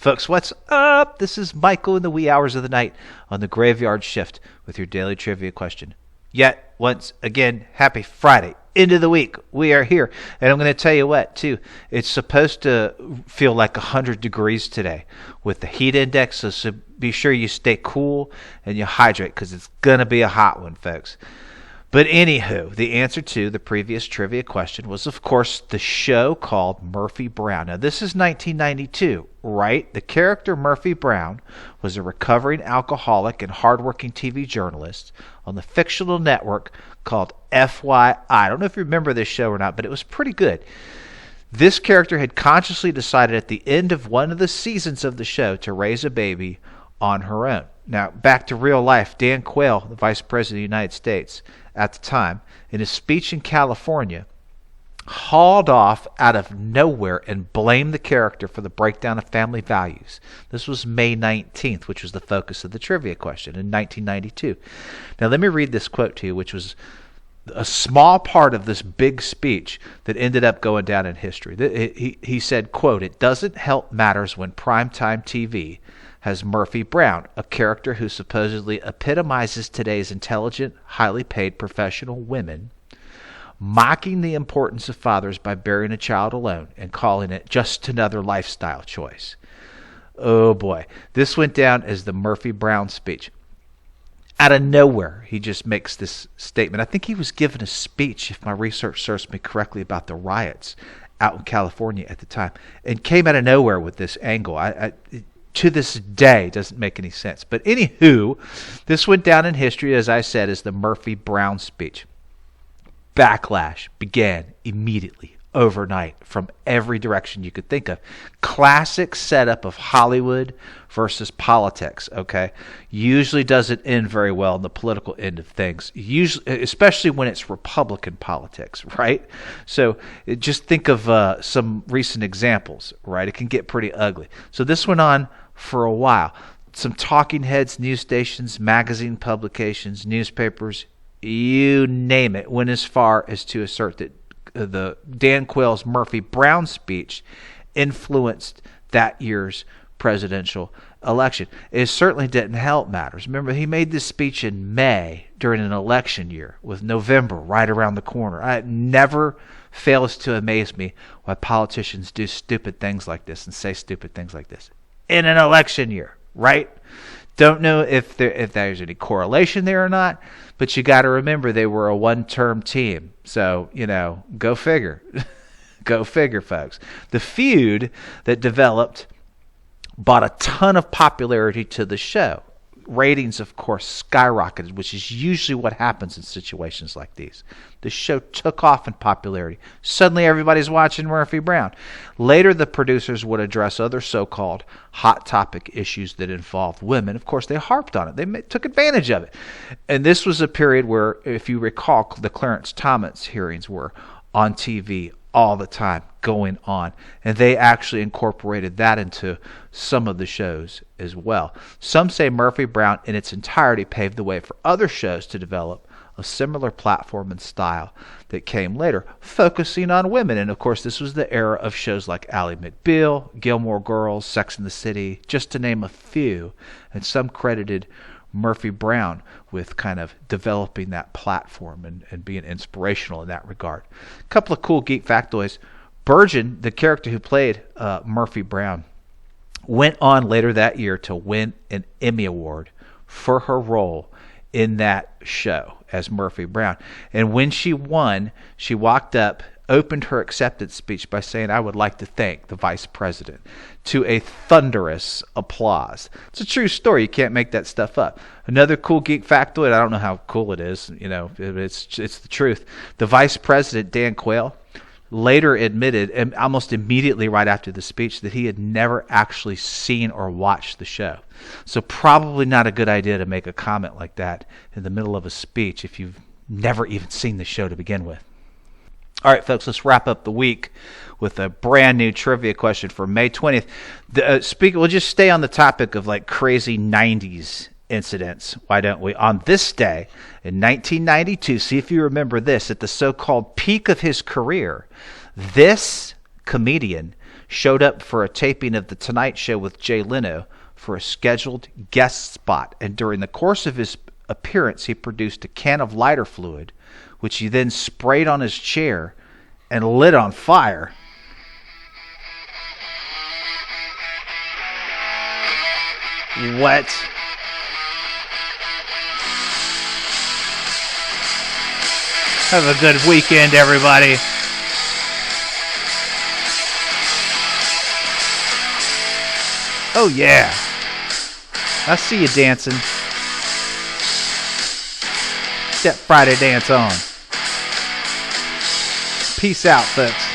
Folks, what's up? This is Michael in the wee hours of the night on the Graveyard Shift with your daily trivia question. Yet, once again, happy Friday. End of the week. We are here. And I'm going to tell you what, too. It's supposed to feel like 100 degrees today with the heat index. So be sure you stay cool and you hydrate because it's going to be a hot one, folks. But anywho, the answer to the previous trivia question was, of course, the show called Murphy Brown. Now, this is 1992, right? The character Murphy Brown was a recovering alcoholic and hardworking TV journalist on the fictional network called FYI. I don't know if you remember this show or not, but it was pretty good. This character had consciously decided at the end of one of the seasons of the show to raise a baby on her own. Now, back to real life, Dan Quayle, the Vice President of the United States at the time, in his speech in California, hauled off out of nowhere and blamed the character for the breakdown of family values. This was May 19th, which was the focus of the trivia question in 1992. Now, let me read this quote to you, which was a small part of this big speech that ended up going down in history. He said, quote, "It doesn't help matters when primetime TV has Murphy Brown, a character who supposedly epitomizes today's intelligent, highly paid professional women, mocking the importance of fathers by burying a child alone and calling it just another lifestyle choice." Oh boy, this went down as the Murphy Brown speech. Out of nowhere, he just makes this statement. I think he was giving a speech, if my research serves me correctly, about the riots out in California at the time, and came out of nowhere with this angle. To this day, doesn't make any sense. But anywho, this went down in history, as I said, as the Murphy Brown speech. Backlash began immediately, overnight, from every direction you could think of. Classic setup of Hollywood versus politics, okay? Usually doesn't end very well in the political end of things, usually, especially when it's Republican politics, right? So just think of some recent examples, right? It can get pretty ugly. So this went on for a while. Some talking heads, news stations, magazine publications, newspapers, you name it, went as far as to assert that the Dan Quayle's Murphy Brown speech influenced that year's presidential election. It certainly didn't help matters. Remember, he made this speech in May during an election year with November right around the corner. It never fails to amaze me why politicians do stupid things like this and say stupid things like this in an election year, right? Don't know if there's any correlation there or not, but you got to remember they were a one-term team. So, go figure. Go figure, folks. The feud that developed brought a ton of popularity to the show. Ratings, of course, skyrocketed, which is usually what happens in situations like these. The show took off in popularity. Suddenly everybody's watching Murphy Brown. Later, the producers would address other so-called hot topic issues that involved women. Of course, they harped on it. They took advantage of it. And this was a period where, if you recall, the Clarence Thomas hearings were on TV all the time going on, and they actually incorporated that into some of the shows as well. Some say Murphy Brown in its entirety paved the way for other shows to develop a similar platform and style that came later, focusing on women. And of course, this was the era of shows like Ally McBeal, Gilmore Girls, Sex and the City, just to name a few, and some credited Murphy Brown with kind of developing that platform and being inspirational in that regard. A couple of cool geek factoids. Burgeon, the character who played Murphy Brown, went on later that year to win an Emmy Award for her role in that show as Murphy Brown. And when she won, she walked up, opened her acceptance speech by saying, "I would like to thank the vice president," to a thunderous applause. It's a true story. You can't make that stuff up. Another cool geek factoid, I don't know how cool it is, it's the truth. The vice president, Dan Quayle, later admitted, and almost immediately right after the speech, that he had never actually seen or watched the show. So probably not a good idea to make a comment like that in the middle of a speech if you've never even seen the show to begin with. All right, folks, let's wrap up the week with a brand new trivia question for May 20th. We'll just stay on the topic of like crazy 90s incidents. Why don't we? On this day in 1992, see if you remember this, at the so-called peak of his career, this comedian showed up for a taping of The Tonight Show with Jay Leno for a scheduled guest spot, and during the course of his appearance, he produced a can of lighter fluid, which he then sprayed on his chair and lit on fire. What? Have a good weekend, everybody. Oh, yeah. I see you dancing. Get that Friday dance on. Peace out, folks.